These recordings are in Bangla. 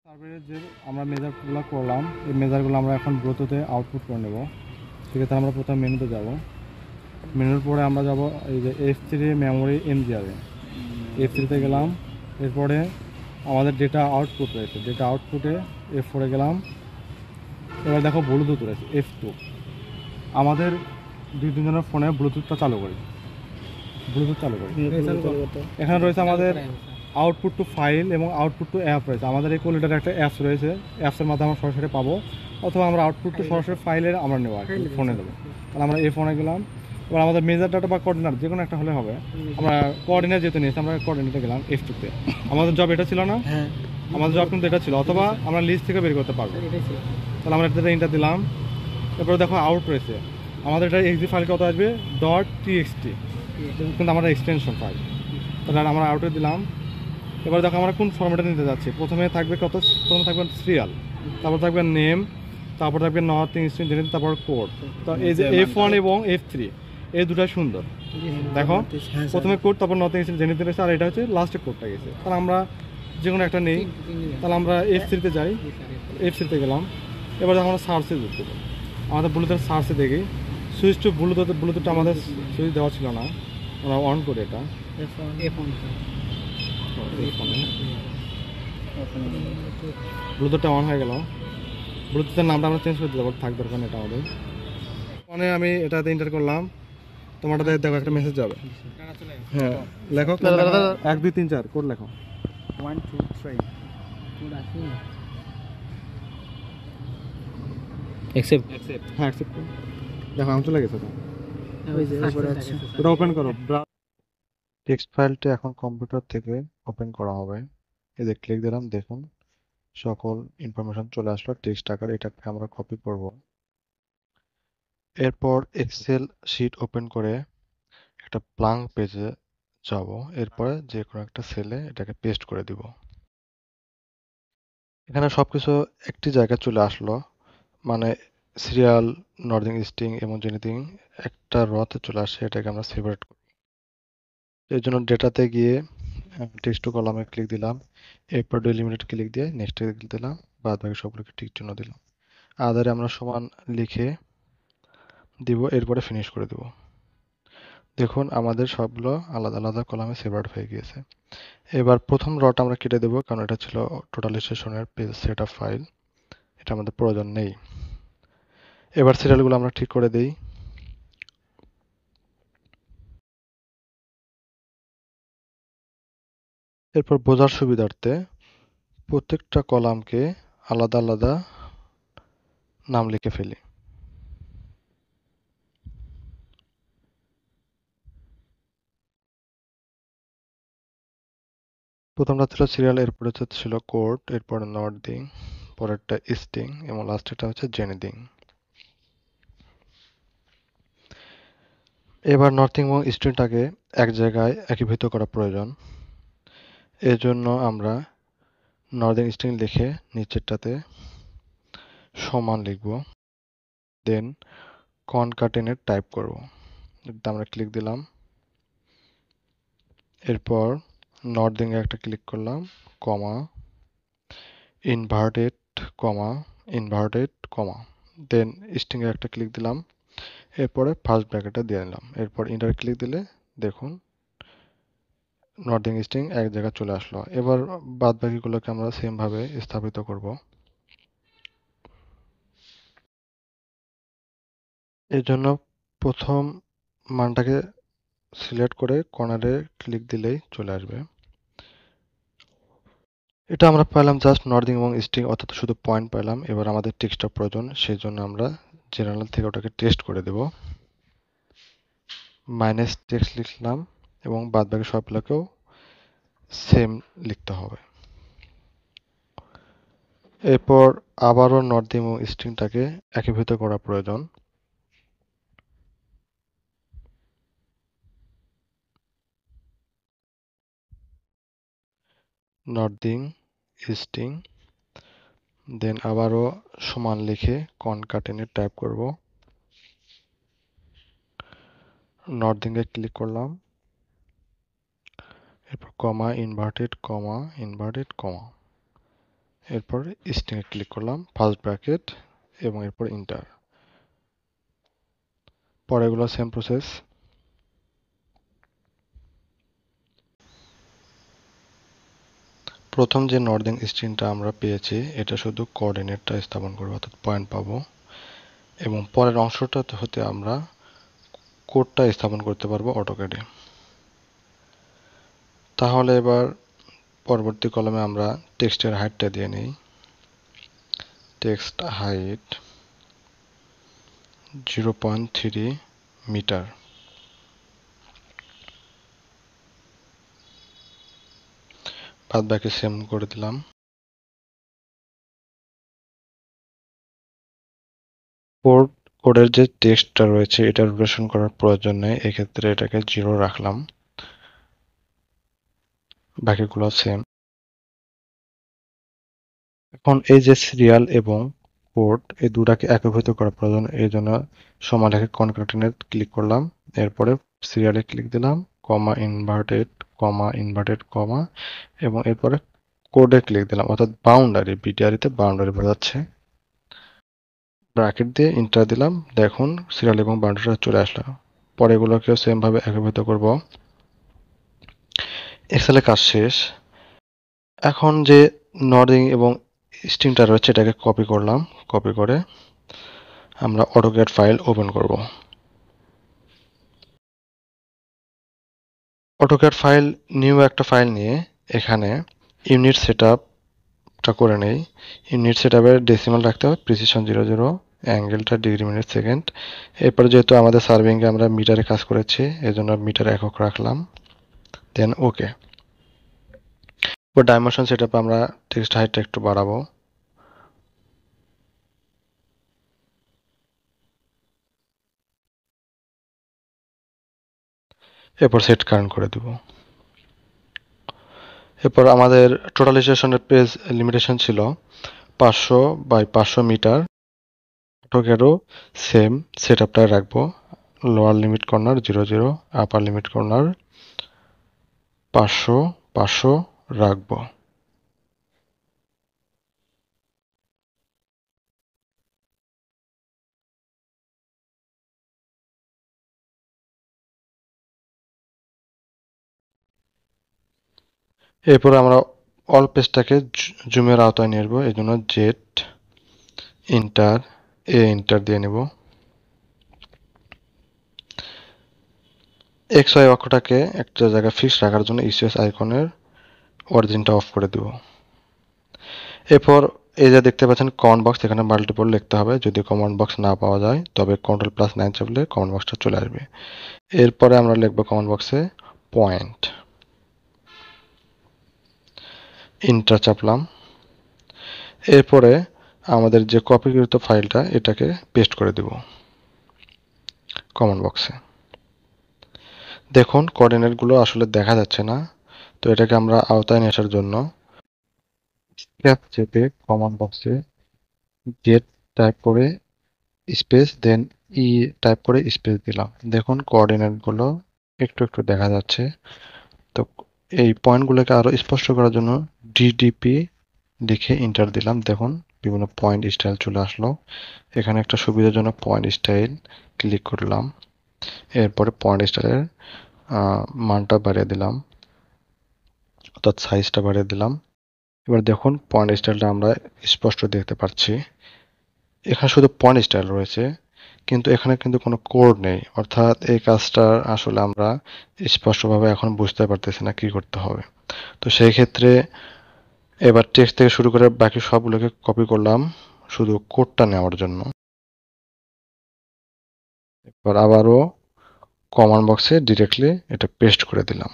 সার্ভারের যে আমরা মেজারগুলো করলাম, এই মেজারগুলো আমরা এখন ব্লুটুথে আউটপুট করে নেব। সেক্ষেত্রে আমরা প্রথমে মেনুতে যাব। মেনুর পরে আমরা যাব এই যে F3 মেমোরি এমজিআরে, F3তে গেলাম। এরপরে আমাদের ডেটা আউটপুট রয়েছে, ডেটা আউটপুটে F4 গেলাম। এবার দেখো ব্লুটুথ রয়েছে F2। আমাদের দুই তিনজনের ফোনে ব্লুটুথটা চালু করি, ব্লুটুথ চালু করি। এখানে রয়েছে আমাদের আউটপুট টু ফাইল এবং আউটপুট টু অ্যাপ রয়েছে। আমাদের এই কোলিটার একটা অ্যাপস রয়েছে, অ্যাপসের মাধ্যমে আমরা সরাসরি পাবো, অথবা আমরা আউটপুট টু সরাসরি ফাইলের আমরা নেবো আর কি, ফোনে দেবো। তাহলে আমরা এই ফোনে গেলাম। এবার আমাদের মেজার ডাটা বা কোঅর্ডিনেট যে কোনো একটা হলে হবে। আমরা কোঅর্ডিনেট যেতে নিয়েছি, আমরা কোঅর্ডিনেটে গেলাম F2তে। আমাদের জব এটা ছিল না, আমাদের জব কিন্তু এটা ছিল, অথবা আমরা লিস্ট থেকে বের করতে পারবো। তাহলে আমরা এটাতে ইন্টার দিলাম। এরপরে দেখো আউট রয়েছে, আমাদের এটা এক্সি ফাইল কত আসবে .txt, কিন্তু আমরা এক্সটেনশন ফাইল। তাহলে আমরা আউটে দিলাম। এবার দেখো আমরা কোন ফরম্যাটে নিতে যাচ্ছি। প্রথমে থাকবে প্রথমে থাকবে সিরিয়াল, তারপর থাকবে নেম, তারপর থাকবে নর্থিং স্ট্রিং জেনে, তারপর কোড। তো এই যে F1 এবং F3 এই দুটাই সুন্দর। দেখো প্রথমে কোড, তারপর নর্থিং স্ট্রিং জেনে দিয়েছে, আর এটা হচ্ছে লাস্টে কোডটা গেছে। তাহলে আমরা যে কোনো একটা নেই। তাহলে আমরা F3তে যাই, F3তে গেলাম। এবার দেখো আমরা সার্চে ঢুকতে পারি। আমাদের ব্লুটুথের সার্চে দেখি সুইচ টু ব্লুটুথটা আমাদের সুইচ দেওয়া ছিল না, আমরা অন করি এটা। ব্লুটুথটা অন হয়ে গেল। ব্লুটুথের নামটা আমরা চেঞ্জ করে দিতে পারবো, থাক দরকার এটা আমাদের। মানে আমি এটাতে এন্টার করলাম, তোমারটাতে দেখো একটা মেসেজ যাবে। হ্যাঁ লেখো 1 2 3 4 কোড লেখো 1 2 3 কোড আছে না? অ্যাকসেপ্ট। হ্যাঁ অ্যাকসেপ্ট করো। দেখো আমি চলে গেছে তো, ওই যে উপরে আছে। এটা ওপেন করো। টেক্সট ফাইলটা এখন কম্পিউটার থেকে ওপেন করা হবে। এতে ক্লিক দিলাম, দেখুন সকল ইনফরমেশন চলে আসলো টেক্সট আকারে। এটাকে আমরা কপি করব। এরপর এক্সেল শিট ওপেন করে একটা ব্ল্যাঙ্ক পেজে যাব। এরপরে যে কোনো একটা সেলে এটাকে পেস্ট করে দিব। এখানে সবকিছু একটি জায়গায় চলে আসলো, মানে সিরিয়াল, নর্থিং স্ট্রিং এবং এনিথিং একটা রতে চলে আসে। এটাকে আমরা সেপারেট করব। এর জন্য ডেটাতে গিয়ে টেক্সট টু কলামে ক্লিক দিলাম। এরপর ডেলিমিটেড ক্লিক দিয়ে নেক্সটে ক্লিক দিলাম, বাদ বাকি সবগুলোকে টিক চিহ্ন দিলাম। আদারে আমরা সমান লিখে দিব, এরপরে ফিনিশ করে দেব। দেখুন আমাদের সবগুলো আলাদা আলাদা কলামে সেপারেট হয়ে গিয়েছে। এবার প্রথম রটা আমরা কেটে দেবো, কারণ এটা ছিল টোটাল স্টেশনের পেজ সেট আপ ফাইল, এটা আমাদের প্রয়োজন নেই। এবার সিরিয়ালগুলো আমরা ঠিক করে দেই। এরপর বোঝার সুবিধার্থে প্রত্যেকটা কলামকে আলাদা আলাদা নাম লিখে ফেলি। প্রথমটা ছিল সিরিয়াল, এরপরে ছিল কোড, এরপরে নর্থিং, পরেরটা স্ট্রিং এবং লাস্টেরটা হচ্ছে জেনিথিং। এবার নর্থিং এবং স্ট্রিংটাকে এক জায়গায় একীভূত করা প্রয়োজন। এর জন্য আমরা নর্থিং স্ট্রিং লিখে নিচেরটাতে সমান লিখব, দেন কনকাটেনেট টাইপ করব। এটা আমরা ক্লিক দিলাম। এরপর নর্থিং এ একটা ক্লিক করলাম, কমা, ইনভার্টেড কমা, ইনভার্টেড কমা, দেন স্ট্রিং এ একটা ক্লিক দিলাম। এরপরে ফার্স্ট ব্র্যাকেটটা দিয়ে নিলাম। এরপর ইন্টার ক্লিক দিলে দেখুন নর্থিং স্ট্রিং এক জায়গায় চলে আসলো। এবার বাদ বাকিগুলোকে আমরা সেম ভাবে স্থাপিত করব। এর জন্য প্রথম মানটাকে সিলেক্ট করে কর্নারে ক্লিক দিলেই চলে আসবে। এটা আমরা পেলাম জাস্ট নর্থিং এবং স্ট্রিং, অর্থাৎ শুধু পয়েন্ট পেলাম। এবার আমাদের টেক্সটটা প্রয়োজন, সেই জন্য আমরা জেনারেল থেকে ওটাকে টেস্ট করে দেব। মাইনাস টেক্সট লিখলাম এবং বাদ বাকি সবগুলোকেও সেম লিখতে হবে। এরপর আবারও নর্থিং এবং স্ট্রিংটাকে একীভূত করা প্রয়োজন। নর্থিং স্ট্রিং, দেন আবারও সমান লিখে কনকাটেনেট টাইপ করব। নর্থিং এ ক্লিক করলাম, এরপর কমা, ইনভার্টেড কমা, ইনভার্টেড কমা। এরপর স্ট্রিংয়ে ক্লিক করলাম, ফার্স্ট ব্র্যাকেট এবং এরপর ইন্টার। পরেগুলো same process. প্রথম যে নর্দিং স্ট্রিংটা আমরা পেয়েছি এটা শুধু কোঅর্ডিনেটটা স্থাপন করবো, অর্থাৎ পয়েন্ট পাবো, এবং পরের অংশটা হতে আমরা কোডটা স্থাপন করতে পারবো অটোক্যাডে। তাহলে এবার পরবর্তী কলমে আমরা টেক্সটের হাইটটা দিয়ে নিই। Text height 0.3 metre. বাদ বাকি সেম করে দিলাম। কোডের যে টেক্সটটা রয়েছে এটা রোটেশন করার প্রয়োজন নেই, এক্ষেত্রে এটাকে 0 রাখলাম। বাকিগুলো সেম। এখন এই যে সিরিয়াল এবং কোড এই দুটাকে একীভূত করা প্রয়োজন, এই জন্য সমালেখে কনক্যাটিনেট ক্লিক করলাম, এরপরে সিরিয়ালে ক্লিক দিলাম, কমা ইনভার্টেড কমা, এবং এরপরে কোডে ক্লিক দিলাম, অর্থাৎ বাউন্ডারি, বিটিআরিতে বাউন্ডারি বোঝাচ্ছে। ব্র্যাকেট দিয়ে ইন্টার দিলাম, দেখুন সিরিয়াল এবং বাউন্ডারিটা চলে আসলো। পরে এগুলোকেও সেম ভাবে একীভূত করব। এক্সেলে কাজ শেষ। এখন যে নর্দিং এবং স্ট্রিংটা রয়েছে এটাকে কপি করলাম, কপি করে আমরা অটোক্যাড ফাইল ওপেন করব। অটোক্যাড ফাইল নিউ একটা ফাইল নিয়ে এখানে ইউনিট সেটআপটা করে নেই। ইউনিট সেটআপের ডেসিমাল রাখতে হবে, প্রিসিশন 00, অ্যাঙ্গেলটা ডিগ্রি মিনিট সেকেন্ড। এরপর যেহেতু আমাদের সার্ভিংয়ে আমরা মিটারে কাজ করেছি এজন্য মিটার একক রাখলাম, দেন ওকে। ডাইমেনশন সেটআপে আমরা টেক্সট হাইটটা একটু বাড়াবো। এরপর সেট কারেন্ট করে দেব। এরপর আমাদের টোটালাইজেশনের পেজ লিমিটেশন ছিল 500 বাই 500 মিটার। অটোক্যাডও সেম সেটআপটাই রাখবো। লোয়ার লিমিট কর্নার 00, আপার লিমিট কর্নার 500 500 রাখবো। এরপর আমরা অল পেজটাকে জুমের আওতায় নিয়ে আসবো, এই জন্য জেড এন্টার দিয়ে নেব। এক্স ওয়াই অক্ষটাকে একটা জায়গায় ফিক্স রাখার জন্য ইসিএস আইকনের অরিজিনটা অফ করে দেব। এরপর এই যে দেখতে পাচ্ছেন কমান্ড বক্স, এখানে মাল্টিপল লিখতে হবে। যদি কমান্ড বক্স না পাওয়া যায় তবে Ctrl+9 চাপলে কমান্ড বক্সটা চলে আসবে। এরপরে আমরা লিখবো কমান্ড বক্সে পয়েন্ট, ইন্টার চাপলাম। এরপরে আমাদের যে কপিকৃত ফাইলটা এটাকে পেস্ট করে দেব কমান্ড বক্সে। দেখুন কোঅর্ডিনেটগুলো আসলে দেখা যাচ্ছে না, তো এটাকে আমরা আওতায় নিয়ে আসার জন্য স্কেপ চেপে কমান্ড বক্সে গেট টাইপ করে স্পেস দেন টাইপ করে স্পেস দিলাম। দেখুন কোঅর্ডিনেটগুলো একটু একটু দেখা যাচ্ছে। তো এই পয়েন্টগুলোকে আরো স্পষ্ট করার জন্য ডিডিপি লিখে ইন্টার দিলাম, দেখুন বিভিন্ন পয়েন্ট স্টাইল চলে আসলো। এখানে একটা সুবিধাজনক পয়েন্ট স্টাইল ক্লিক করলাম, এরপরে পয়েন্ট স্টাইলের মানটা বাড়িয়ে দিলাম, অর্থাৎ সাইজটা বাড়িয়ে দিলাম। এবার দেখুন পয়েন্ট স্টাইলটা আমরা স্পষ্ট দেখতে পাচ্ছি। এখানে শুধু পয়েন্ট স্টাইল রয়েছে, কিন্তু এখানে কিন্তু কোনো কোড নেই, অর্থাৎ এই কাজটা আসলে আমরা স্পষ্টভাবে এখন বুঝতে পারতেছি না কি করতে হবে। তো সেই ক্ষেত্রে এবার টেক্সট থেকে শুরু করে বাকি সবগুলোকে কপি করলাম শুধু কোডটা নেওয়ার জন্য। এবার আবারও কমান্ড বক্সে ডিরেক্টলি এটা পেস্ট করে দিলাম।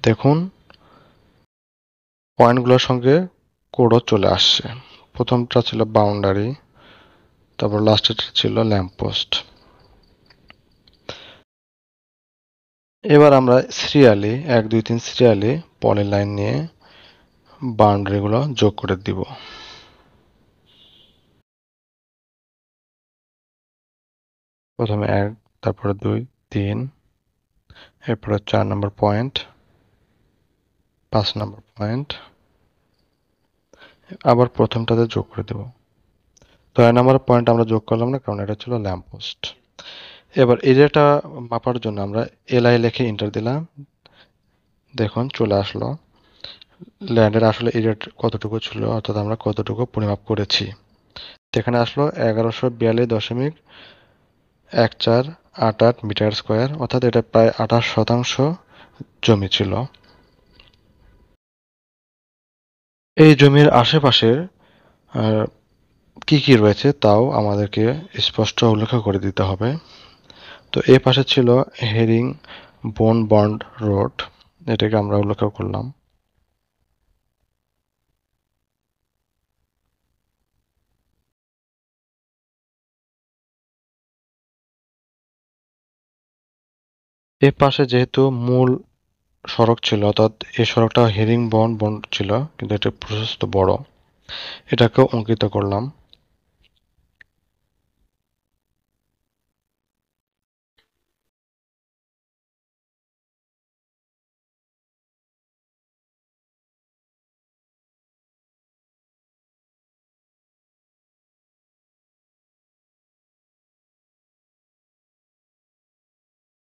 দেখুন পয়েন্টগুলোর সঙ্গে কোডও চলে আসছে। প্রথমটা ছিল বাউন্ডারি, তারপর লাস্টেরটা ছিল ল্যাম্পপোস্ট। এবার আমরা সিরিয়ালি 1 2 3 সিরিয়ালি পলিলাইন নিয়ে বাউন্ডারিগুলো যোগ করে দিব। প্রথমে 1, তারপরে 2 3, এরপরে 4 নম্বর পয়েন্ট, 5 নম্বর পয়েন্ট, আবার প্রথমটাতে যোগ করে দেব। 6 নম্বর পয়েন্ট আমরা যোগ করলাম না, কারণ এটা ছিল ল্যাম্প পোস্ট। এবার এরিয়াটা মাপার জন্য আমরা এলআই লিখে এন্টার দিলাম। দেখুন চলে আসলো ল্যান্ডের আসলে এরিয়া কতটুকু ছিল, অর্থাৎ আমরা কতটুকু পরিমাপ করেছি। এখানে আসলো 1142.1488 মিটার স্কোয়ার, অর্থাৎ এটা প্রায় 28% জমি ছিল। এই জমির আশেপাশের কি কি রয়েছে তাও আমাদেরকে স্পষ্ট উল্লেখ করে দিতে হবে। তো এই পাশে ছিল হেরিং বোন বন্ড রোড, এটাকে আমরা উল্লেখ করলাম। এ পাশে যেহেতু মূল সড়ক ছিল, অর্থাৎ এই সড়কটা হেরিং বন্ড ছিল, কিন্তু এটা প্রশস্ত বড়, এটাকেও অঙ্কিত করলাম।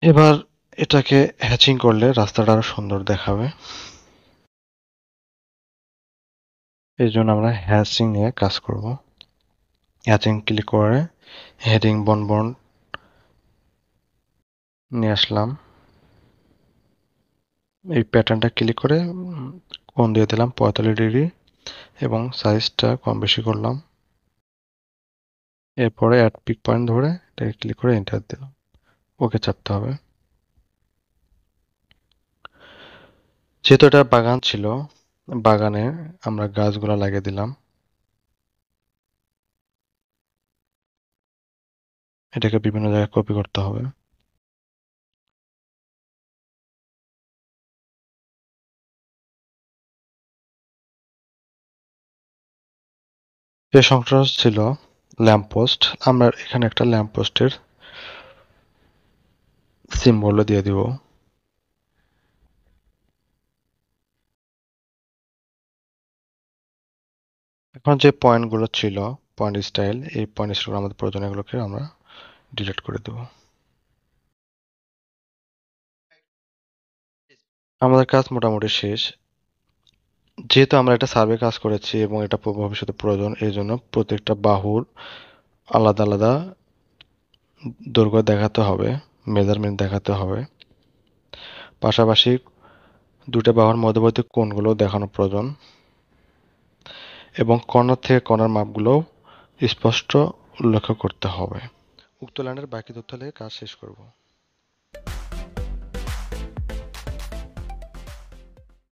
এবার এটাকে হ্যাচিং করলে রাস্তাটা আরো সুন্দর দেখাবে। এই জন্য আমরা হ্যাচিং নিয়ে কাজ করব। হ্যাচিং ক্লিক করে হেডিং বন্ড নিয়ে আসলাম। এই প্যাটার্নটা ক্লিক করে কোণ দিয়ে দিলাম 45 ডিগ্রি এবং সাইজটা কম বেশি করলাম। এরপরে অ্যাড পিক পয়েন্ট ধরে এটাকে ক্লিক করে এন্টার দিলাম, ওকে চাপতে হবে। যেহেতু এটা বাগান ছিল, বাগানে আমরা গাছগুলো লাগিয়ে দিলাম। এটাকে বিভিন্ন জায়গায় কপি করতে হবে। যে সংখ্যাটা ছিল ল্যাম্প পোস্ট, আমরা এখানে একটা ল্যাম্প পোস্টের সিম্বল দিয়ে দিব। এখন যে পয়েন্টগুলো ছিল পয়েন্ট স্টাইল, এই পয়েন্ট স্টাইল আমাদের প্রয়োজন, এগুলোকে আমরা ডিলিট করে দেব। আমাদের কাজ মোটামুটি শেষ। যেহেতু আমরা একটা সার্ভে কাজ করেছি এবং এটা ভবিষ্যতে প্রয়োজন, এই জন্য প্রত্যেকটা বাহুর আলাদা আলাদা দৈর্ঘ্য দেখাতে হবে, মেজারমেন্ট দেখাতে হবে। পাশাপাশি দুটো বাহুর মধ্যবর্তী কোণগুলো দেখানো প্রয়োজন এবং কর্নার থেকে কর্নার মাপগুলো স্পষ্ট উল্লেখ করতে হবে। উক্ত লাইনের বাকি তথ্য লিখে কাজ শেষ করব।